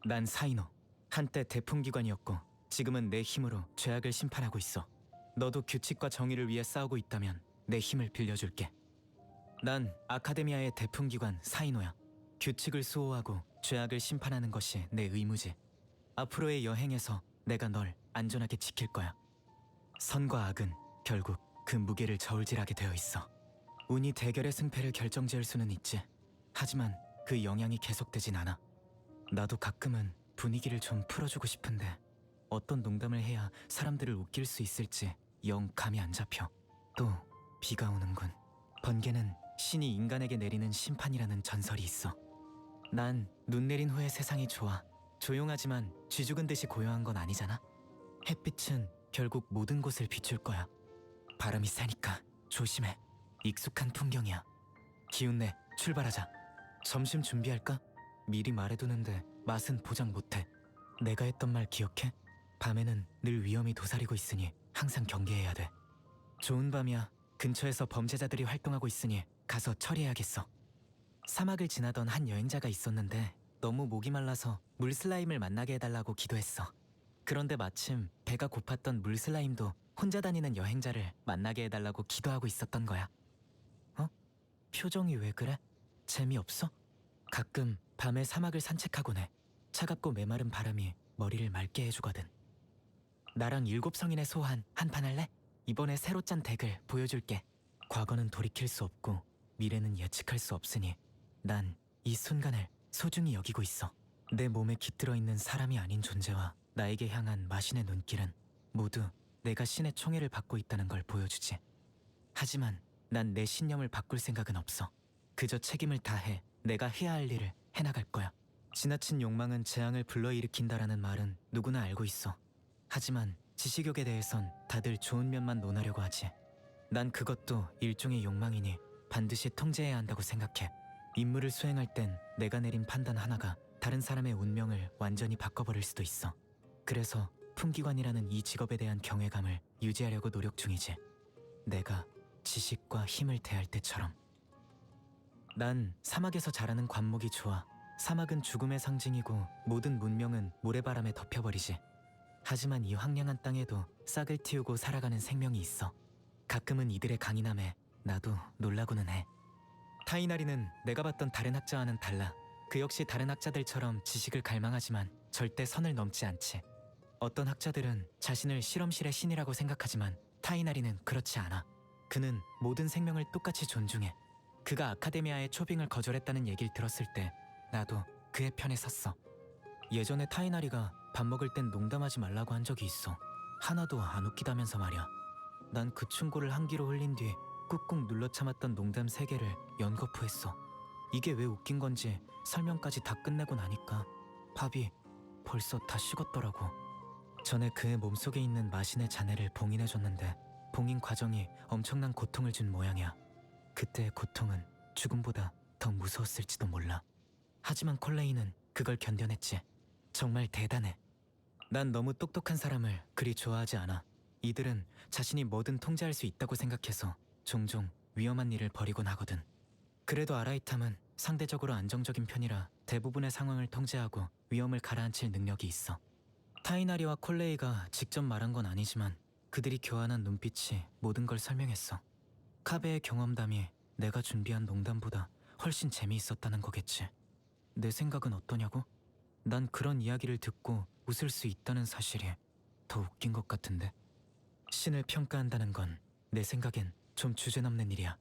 난 사이노. 한때 대풍기관이었고 지금은 내 힘으로 죄악을 심판하고 있어. 너도 규칙과 정의를 위해 싸우고 있다면 내 힘을 빌려줄게. 난 아카데미아의 대풍기관 사이노야. 규칙을 수호하고 죄악을 심판하는 것이 내 의무지. 앞으로의 여행에서 내가 널 안전하게 지킬 거야. 선과 악은 결국 그 무게를 저울질하게 되어 있어. 운이 대결의 승패를 결정지을 수는 있지. 하지만 그 영향이 계속되진 않아. 나도 가끔은 분위기를 좀 풀어주고 싶은데 어떤 농담을 해야 사람들을 웃길 수 있을지 영 감이 안 잡혀. 또 비가 오는군. 번개는 신이 인간에게 내리는 심판이라는 전설이 있어. 난 눈 내린 후의 세상이 좋아. 조용하지만 쥐죽은 듯이 고요한 건 아니잖아. 햇빛은 결국 모든 곳을 비출 거야. 바람이 세니까 조심해. 익숙한 풍경이야. 기운내, 출발하자. 점심 준비할까? 미리 말해두는데 맛은 보장 못해. 내가 했던 말 기억해? 밤에는 늘 위험이 도사리고 있으니 항상 경계해야 돼. 좋은 밤이야. 근처에서 범죄자들이 활동하고 있으니 가서 처리해야겠어. 사막을 지나던 한 여행자가 있었는데 너무 목이 말라서 물슬라임을 만나게 해달라고 기도했어. 그런데 마침 배가 고팠던 물슬라임도 혼자 다니는 여행자를 만나게 해달라고 기도하고 있었던 거야. 어? 표정이 왜 그래? 재미없어? 가끔 밤에 사막을 산책하곤 해. 차갑고 메마른 바람이 머리를 맑게 해주거든. 나랑 7성인의 소환 한판 할래? 이번에 새로 짠 덱을 보여줄게. 과거는 돌이킬 수 없고 미래는 예측할 수 없으니 난 이 순간을 소중히 여기고 있어. 내 몸에 깃들어 있는 사람이 아닌 존재와 나에게 향한 마신의 눈길은 모두 내가 신의 총애를 받고 있다는 걸 보여주지. 하지만 난 내 신념을 바꿀 생각은 없어. 그저 책임을 다해 내가 해야 할 일을 해나갈 거야. 지나친 욕망은 재앙을 불러일으킨다라는 말은 누구나 알고 있어. 하지만 지식욕에 대해선 다들 좋은 면만 논하려고 하지. 난 그것도 일종의 욕망이니 반드시 통제해야 한다고 생각해. 임무를 수행할 땐 내가 내린 판단 하나가 다른 사람의 운명을 완전히 바꿔버릴 수도 있어. 그래서 풍기관이라는 이 직업에 대한 경외감을 유지하려고 노력 중이지. 내가 지식과 힘을 대할 때처럼. 난 사막에서 자라는 관목이 좋아. 사막은 죽음의 상징이고 모든 문명은 모래바람에 덮여버리지. 하지만 이 황량한 땅에도 싹을 틔우고 살아가는 생명이 있어. 가끔은 이들의 강인함에 나도 놀라고는 해. 타이나리는 내가 봤던 다른 학자와는 달라. 그 역시 다른 학자들처럼 지식을 갈망하지만 절대 선을 넘지 않지. 어떤 학자들은 자신을 실험실의 신이라고 생각하지만 타이나리는 그렇지 않아. 그는 모든 생명을 똑같이 존중해. 그가 아카데미아의 초빙을 거절했다는 얘기를 들었을 때 나도 그의 편에 섰어. 예전에 타이나리가 밥 먹을 땐 농담하지 말라고 한 적이 있어. 하나도 안 웃기다면서 말이야. 난 그 충고를 한 귀로 흘린 뒤 꾹꾹 눌러 참았던 농담 3개를 연거푸했어. 이게 왜 웃긴 건지 설명까지 다 끝내고 나니까 밥이 벌써 다 식었더라고. 전에 그의 몸속에 있는 마신의 잔해를 봉인해줬는데 봉인 과정이 엄청난 고통을 준 모양이야. 그때의 고통은 죽음보다 더 무서웠을지도 몰라. 하지만 콜레이는 그걸 견뎌냈지. 정말 대단해. 난 너무 똑똑한 사람을 그리 좋아하지 않아. 이들은 자신이 뭐든 통제할 수 있다고 생각해서 종종 위험한 일을 벌이곤 하거든. 그래도 아라이탐은 상대적으로 안정적인 편이라 대부분의 상황을 통제하고 위험을 가라앉힐 능력이 있어. 타이나리와 콜레이가 직접 말한 건 아니지만 그들이 교환한 눈빛이 모든 걸 설명했어. 카베의 경험담이 내가 준비한 농담보다 훨씬 재미있었다는 거겠지. 내 생각은 어떠냐고? 난 그런 이야기를 듣고 웃을 수 있다는 사실이 더 웃긴 것 같은데. 신을 평가한다는 건 내 생각엔 좀 주제넘는 일이야.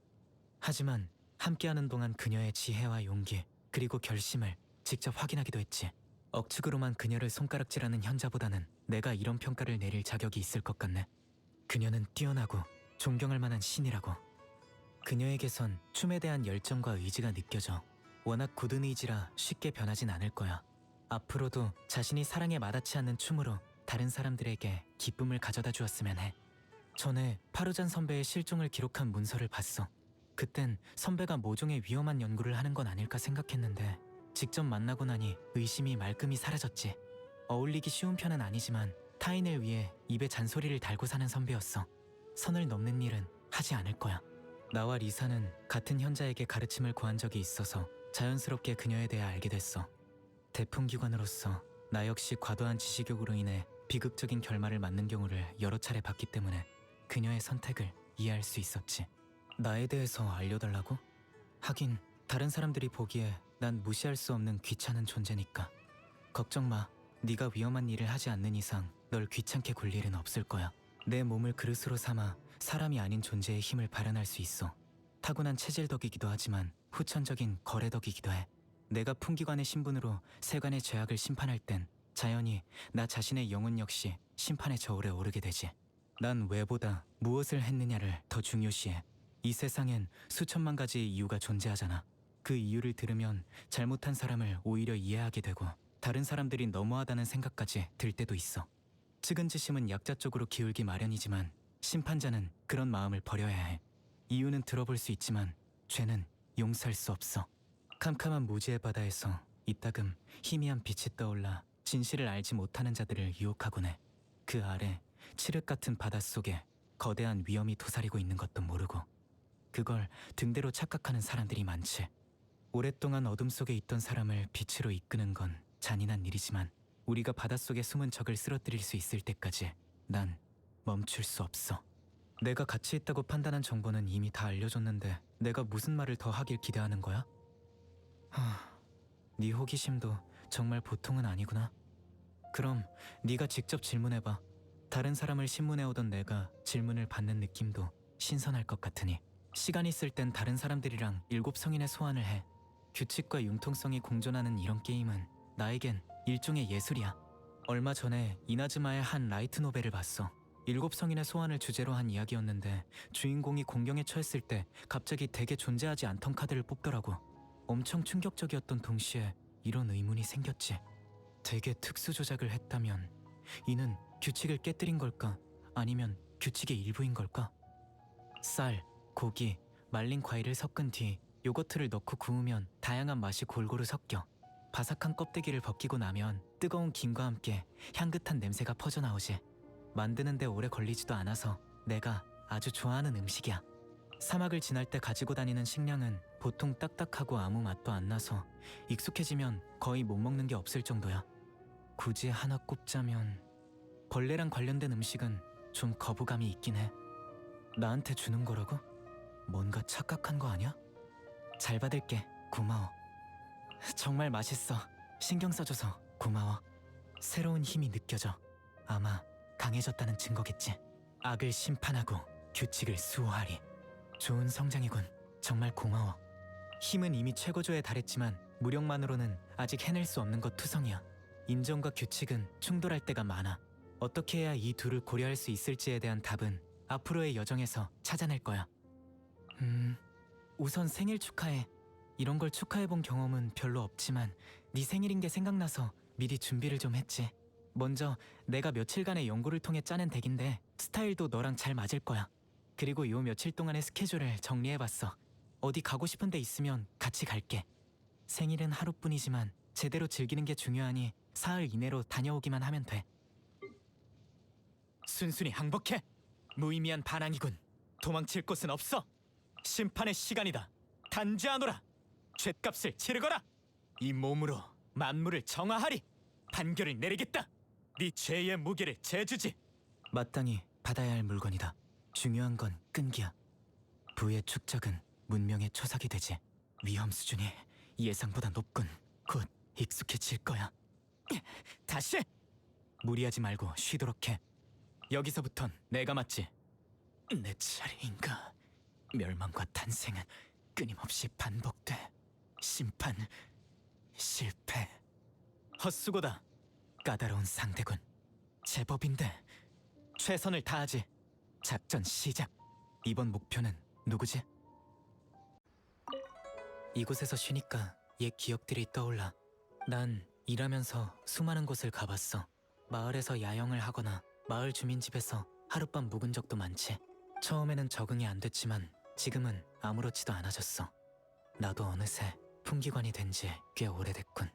하지만 함께하는 동안 그녀의 지혜와 용기 그리고 결심을 직접 확인하기도 했지. 억측으로만 그녀를 손가락질하는 현자보다는 내가 이런 평가를 내릴 자격이 있을 것 같네. 그녀는 뛰어나고 존경할 만한 신이라고. 그녀에게선 춤에 대한 열정과 의지가 느껴져. 워낙 굳은 의지라 쉽게 변하진 않을 거야. 앞으로도 자신이 사랑에 마다치 않는 춤으로 다른 사람들에게 기쁨을 가져다 주었으면 해. 전에 파루잔 선배의 실종을 기록한 문서를 봤어. 그땐 선배가 모종의 위험한 연구를 하는 건 아닐까 생각했는데 직접 만나고 나니 의심이 말끔히 사라졌지. 어울리기 쉬운 편은 아니지만 타인을 위해 입에 잔소리를 달고 사는 선배였어. 선을 넘는 일은 하지 않을 거야. 나와 리사는 같은 현자에게 가르침을 구한 적이 있어서 자연스럽게 그녀에 대해 알게 됐어. 대풍기관으로서 나 역시 과도한 지식욕으로 인해 비극적인 결말을 맞는 경우를 여러 차례 봤기 때문에 그녀의 선택을 이해할 수 있었지. 나에 대해서 알려달라고? 하긴 다른 사람들이 보기에 난 무시할 수 없는 귀찮은 존재니까. 걱정 마. 네가 위험한 일을 하지 않는 이상 널 귀찮게 굴 일은 없을 거야. 내 몸을 그릇으로 삼아 사람이 아닌 존재의 힘을 발현할 수 있어. 타고난 체질 덕이기도 하지만 후천적인 거래 덕이기도 해. 내가 풍기관의 신분으로 세간의 죄악을 심판할 땐 자연히 나 자신의 영혼 역시 심판의 저울에 오르게 되지. 난 왜보다 무엇을 했느냐를 더 중요시해. 이 세상엔 수천만 가지의 이유가 존재하잖아. 그 이유를 들으면 잘못한 사람을 오히려 이해하게 되고 다른 사람들이 너무하다는 생각까지 들 때도 있어. 측은지심은 약자 쪽으로 기울기 마련이지만 심판자는 그런 마음을 버려야 해. 이유는 들어볼 수 있지만 죄는 용서할 수 없어. 캄캄한 무지의 바다에서 이따금 희미한 빛이 떠올라 진실을 알지 못하는 자들을 유혹하곤 해. 그 아래 칠흑 같은 바닷속에 거대한 위험이 도사리고 있는 것도 모르고 그걸 등대로 착각하는 사람들이 많지. 오랫동안 어둠 속에 있던 사람을 빛으로 이끄는 건 잔인한 일이지만 우리가 바닷속에 숨은 적을 쓰러뜨릴 수 있을 때까지 난 멈출 수 없어. 내가 가치 있다고 판단한 정보는 이미 다 알려줬는데 내가 무슨 말을 더 하길 기대하는 거야? 네 호기심도 정말 보통은 아니구나. 그럼 네가 직접 질문해봐. 다른 사람을 신문해오던 내가 질문을 받는 느낌도 신선할 것 같으니. 시간 있을 땐 다른 사람들이랑 7성인의 소환을 해. 규칙과 융통성이 공존하는 이런 게임은 나에겐 일종의 예술이야. 얼마 전에 이나즈마의 한 라이트 노벨을 봤어. 7성인의 소환을 주제로 한 이야기였는데 주인공이 공경에 처했을 때 갑자기 대개 존재하지 않던 카드를 뽑더라고. 엄청 충격적이었던 동시에 이런 의문이 생겼지. 대개 특수 조작을 했다면 이는 규칙을 깨뜨린 걸까? 아니면 규칙의 일부인 걸까? 쌀, 고기, 말린 과일을 섞은 뒤 요거트를 넣고 구우면 다양한 맛이 골고루 섞여. 바삭한 껍데기를 벗기고 나면 뜨거운 김과 함께 향긋한 냄새가 퍼져나오지. 만드는데 오래 걸리지도 않아서 내가 아주 좋아하는 음식이야. 사막을 지날 때 가지고 다니는 식량은 보통 딱딱하고 아무 맛도 안 나서 익숙해지면 거의 못 먹는 게 없을 정도야. 굳이 하나 꼽자면 벌레랑 관련된 음식은 좀 거부감이 있긴 해. 나한테 주는 거라고? 뭔가 착각한 거 아니야? 잘 받을게. 고마워. 정말 맛있어. 신경 써줘서 고마워. 새로운 힘이 느껴져. 아마 강해졌다는 증거겠지. 악을 심판하고 규칙을 수호하리. 좋은 성장이군. 정말 고마워. 힘은 이미 최고조에 달했지만 무력만으로는 아직 해낼 수 없는 것 투성이야. 인정과 규칙은 충돌할 때가 많아. 어떻게 해야 이 둘을 고려할 수 있을지에 대한 답은 앞으로의 여정에서 찾아낼 거야. 우선 생일 축하해. 이런 걸 축하해본 경험은 별로 없지만 네 생일인 게 생각나서 미리 준비를 좀 했지. 먼저 내가 며칠간의 연구를 통해 짜낸 덱인데 스타일도 너랑 잘 맞을 거야. 그리고 요 며칠 동안의 스케줄을 정리해봤어. 어디 가고 싶은 데 있으면 같이 갈게. 생일은 하루뿐이지만 제대로 즐기는 게 중요하니 사흘 이내로 다녀오기만 하면 돼. 순순히 항복해. 무의미한 반항이군. 도망칠 곳은 없어. 심판의 시간이다. 단죄하노라. 죗값을 치르거라. 이 몸으로 만물을 정화하리. 판결을 내리겠다. 네 죄의 무게를 재주지. 마땅히 받아야 할 물건이다. 중요한 건 끈기야. 부의 축적은 문명의 초석이 되지. 위험 수준이 예상보다 높군. 곧 익숙해질 거야. 다시! 무리하지 말고 쉬도록 해. 여기서부턴 내가 맞지. 내 차례인가. 멸망과 탄생은 끊임없이 반복돼. 심판, 실패. 헛수고다. 까다로운 상대군. 제법인데 최선을 다하지. 작전 시작. 이번 목표는 누구지? 이곳에서 쉬니까 옛 기억들이 떠올라. 난 일하면서 수많은 곳을 가봤어. 마을에서 야영을 하거나 마을 주민 집에서 하룻밤 묵은 적도 많지. 처음에는 적응이 안 됐지만 지금은 아무렇지도 않아졌어. 나도 어느새 풍기관이 된 지 꽤 오래됐군.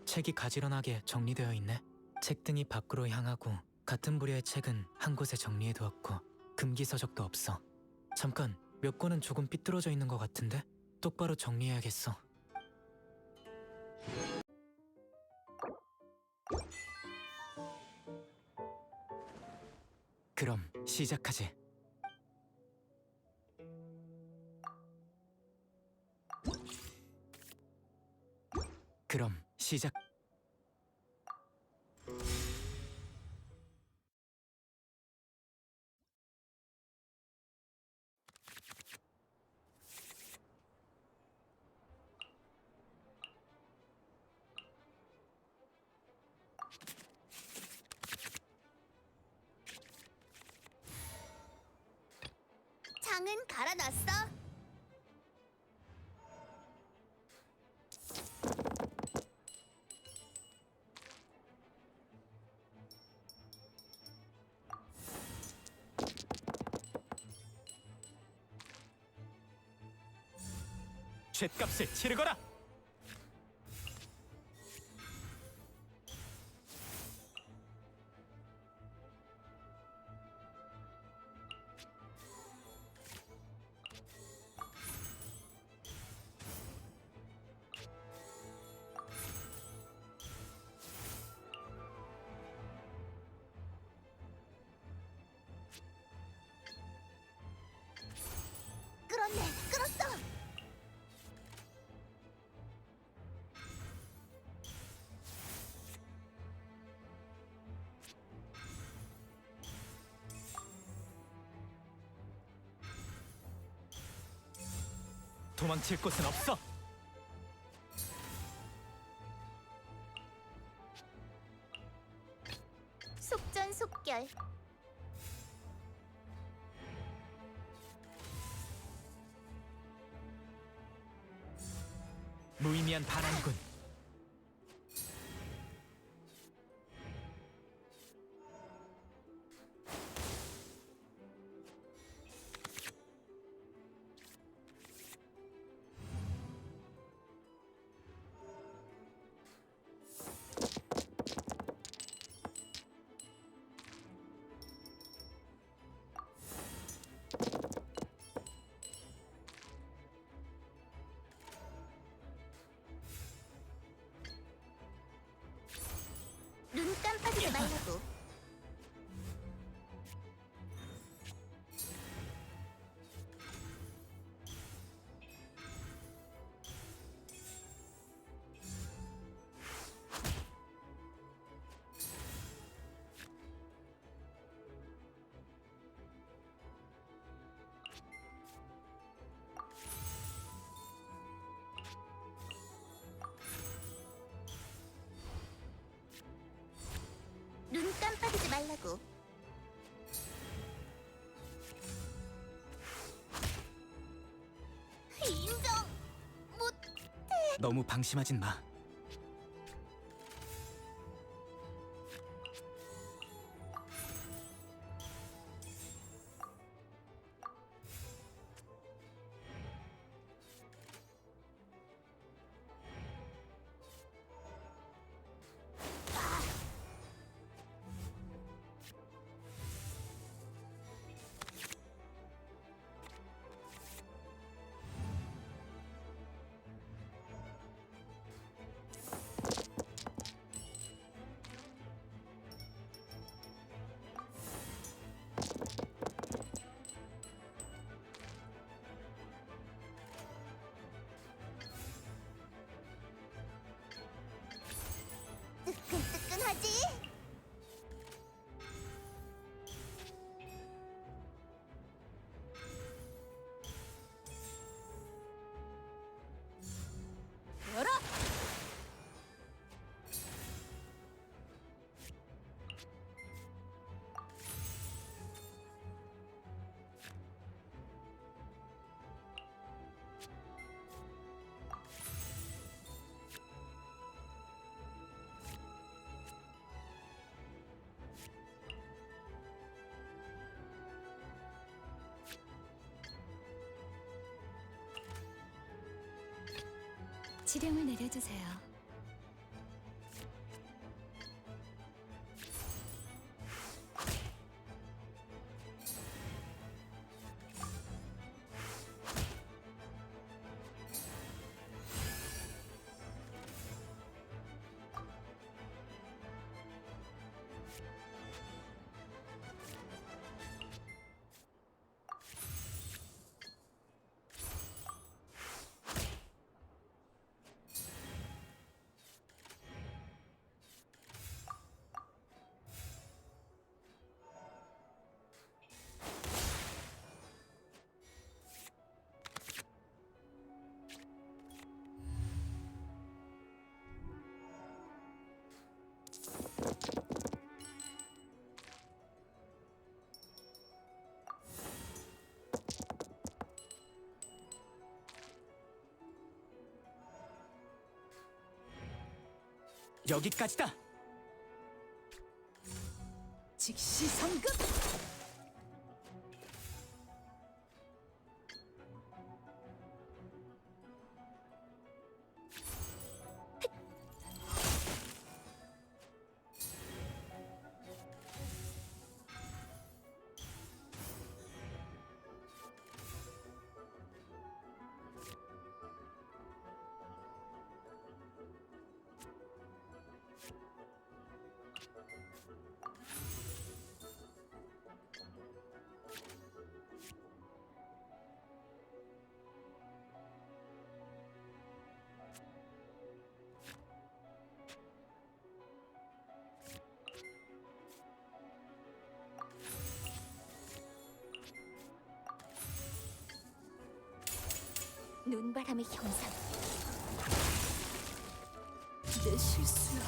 책이 가지런하게 정리되어 있네. 책등이 밖으로 향하고 같은 부류의 책은 한 곳에 정리해두었고 금기서적도 없어. 잠깐, 몇 권은 조금 삐뚤어져 있는 것 같은데? 똑바로 정리해야겠어. 그럼 시작하지. 그럼 시작. 창은 갈아놨어. 죗값을 치르거라. 끌었네, 끌었어. 도망칠 곳은 없어. 속전속결. 무의미한 바람이군. 눈 깜빡이지 말라고. 눈 깜빡이지 말라고. 인정 못. 너무 방심하진 마. 뜨끈뜨끈하지? 열어! 지령을 내려주세요. 여기까지다. 즉시 성급. 눈바람의 형상. 내 실수야.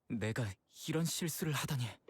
내가 이런 실수를 하다니.